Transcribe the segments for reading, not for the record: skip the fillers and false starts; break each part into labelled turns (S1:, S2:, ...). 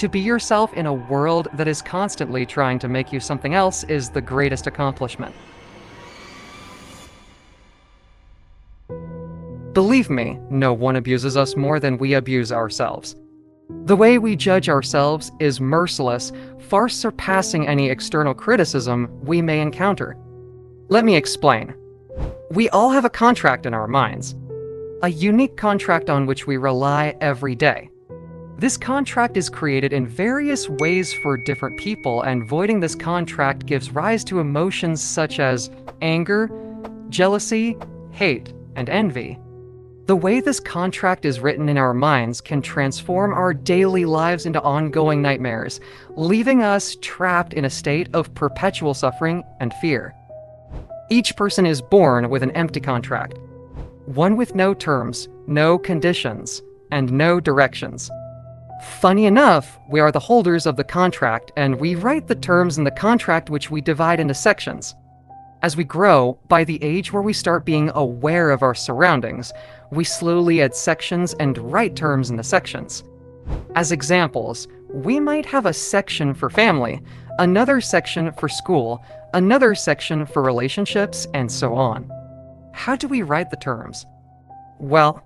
S1: To be yourself in a world that is constantly trying to make you something else is the greatest accomplishment. Believe me, no one abuses us more than we abuse ourselves. The way we judge ourselves is merciless, far surpassing any external criticism we may encounter. Let me explain. We all have a contract in our minds, a unique contract on which we rely every day. This contract is created in various ways for different people, and voiding this contract gives rise to emotions such as anger, jealousy, hate, and envy. The way this contract is written in our minds can transform our daily lives into ongoing nightmares, leaving us trapped in a state of perpetual suffering and fear. Each person is born with an empty contract, one with no terms, no conditions, and no directions. Funny enough, we are the holders of the contract, and we write the terms in the contract which we divide into sections. As we grow, by the age where we start being aware of our surroundings, we slowly add sections and write terms in the sections. As examples, we might have a section for family, another section for school, another section for relationships, and so on. How do we write the terms? Well,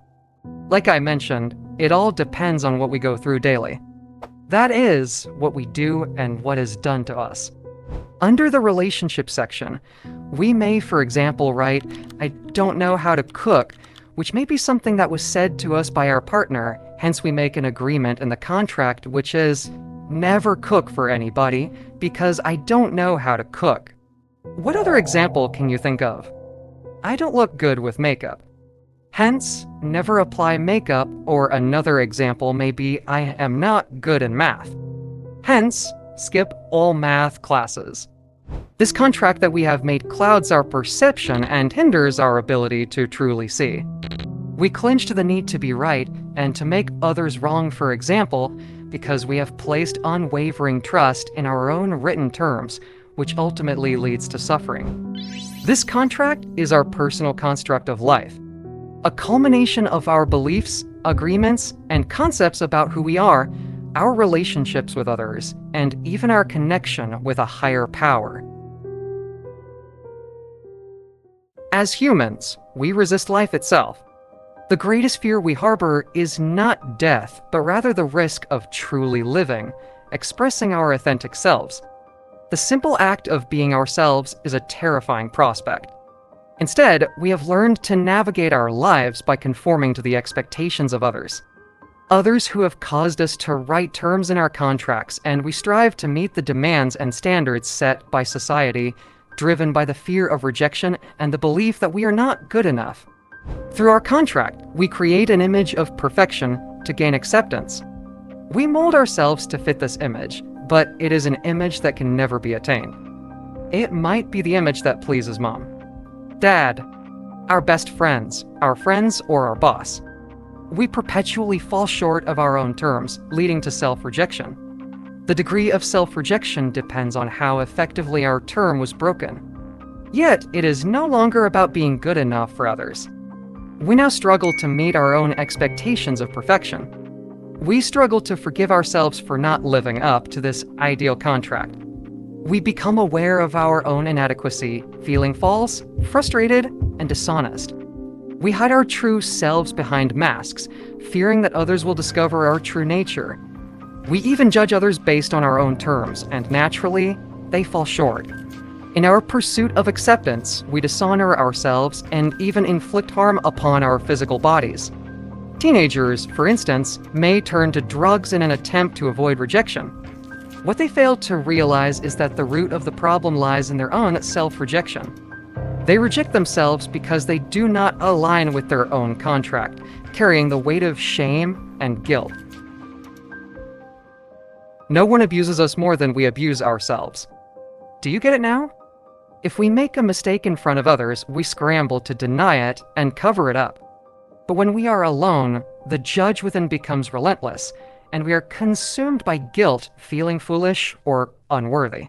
S1: like I mentioned, it all depends on what we go through daily. That is, what we do and what is done to us. Under the relationship section, we may, for example, write, "I don't know how to cook," which may be something that was said to us by our partner, hence we make an agreement in the contract which is, "Never cook for anybody because I don't know how to cook." What other example can you think of? "I don't look good with makeup." Hence, never apply makeup, or another example may be, "I am not good in math." Hence, skip all math classes. This contract that we have made clouds our perception and hinders our ability to truly see. We clinch to the need to be right and to make others wrong, for example, because we have placed unwavering trust in our own written terms, which ultimately leads to suffering. This contract is our personal construct of life, a culmination of our beliefs, agreements, and concepts about who we are, our relationships with others, and even our connection with a higher power. As humans, we resist life itself. The greatest fear we harbor is not death, but rather the risk of truly living, expressing our authentic selves. The simple act of being ourselves is a terrifying prospect. Instead, we have learned to navigate our lives by conforming to the expectations of others. Others who have caused us to write terms in our contracts, and we strive to meet the demands and standards set by society, driven by the fear of rejection and the belief that we are not good enough. Through our contract, we create an image of perfection to gain acceptance. We mold ourselves to fit this image, but it is an image that can never be attained. It might be the image that pleases mom, dad, our best friends, or our boss. We perpetually fall short of our own terms, leading to self-rejection. The degree of self-rejection depends on how effectively our term was broken. Yet, it is no longer about being good enough for others. We now struggle to meet our own expectations of perfection. We struggle to forgive ourselves for not living up to this ideal contract. We become aware of our own inadequacy, feeling false, frustrated, and dishonest. We hide our true selves behind masks, fearing that others will discover our true nature. We even judge others based on our own terms, and naturally, they fall short. In our pursuit of acceptance, we dishonor ourselves and even inflict harm upon our physical bodies. Teenagers, for instance, may turn to drugs in an attempt to avoid rejection. What they fail to realize is that the root of the problem lies in their own self-rejection. They reject themselves because they do not align with their own contract, carrying the weight of shame and guilt. No one abuses us more than we abuse ourselves. Do you get it now? If we make a mistake in front of others, we scramble to deny it and cover it up. But when we are alone, the judge within becomes relentless, and we are consumed by guilt, feeling foolish or unworthy.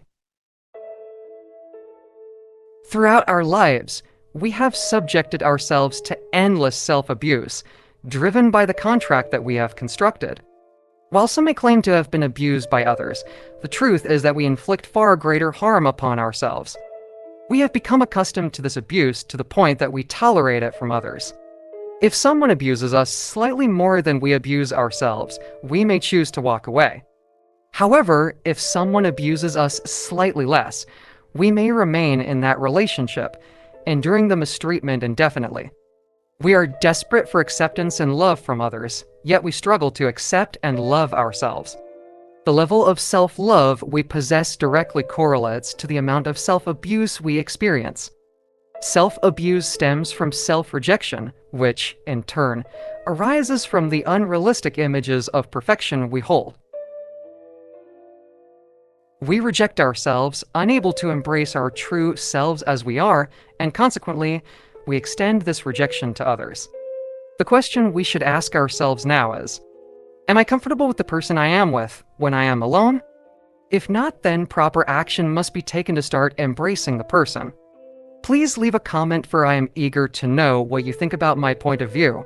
S1: Throughout our lives, we have subjected ourselves to endless self-abuse, driven by the contract that we have constructed. While some may claim to have been abused by others, the truth is that we inflict far greater harm upon ourselves. We have become accustomed to this abuse to the point that we tolerate it from others. If someone abuses us slightly more than we abuse ourselves, we may choose to walk away. However, if someone abuses us slightly less, we may remain in that relationship, enduring the mistreatment indefinitely. We are desperate for acceptance and love from others, yet we struggle to accept and love ourselves. The level of self-love we possess directly correlates to the amount of self-abuse we experience. Self-abuse stems from self-rejection, which, in turn, arises from the unrealistic images of perfection we hold. We reject ourselves, unable to embrace our true selves as we are, and consequently, we extend this rejection to others. The question we should ask ourselves now is, am I comfortable with the person I am with when I am alone? If not, then proper action must be taken to start embracing the person. Please leave a comment, for I am eager to know what you think about my point of view.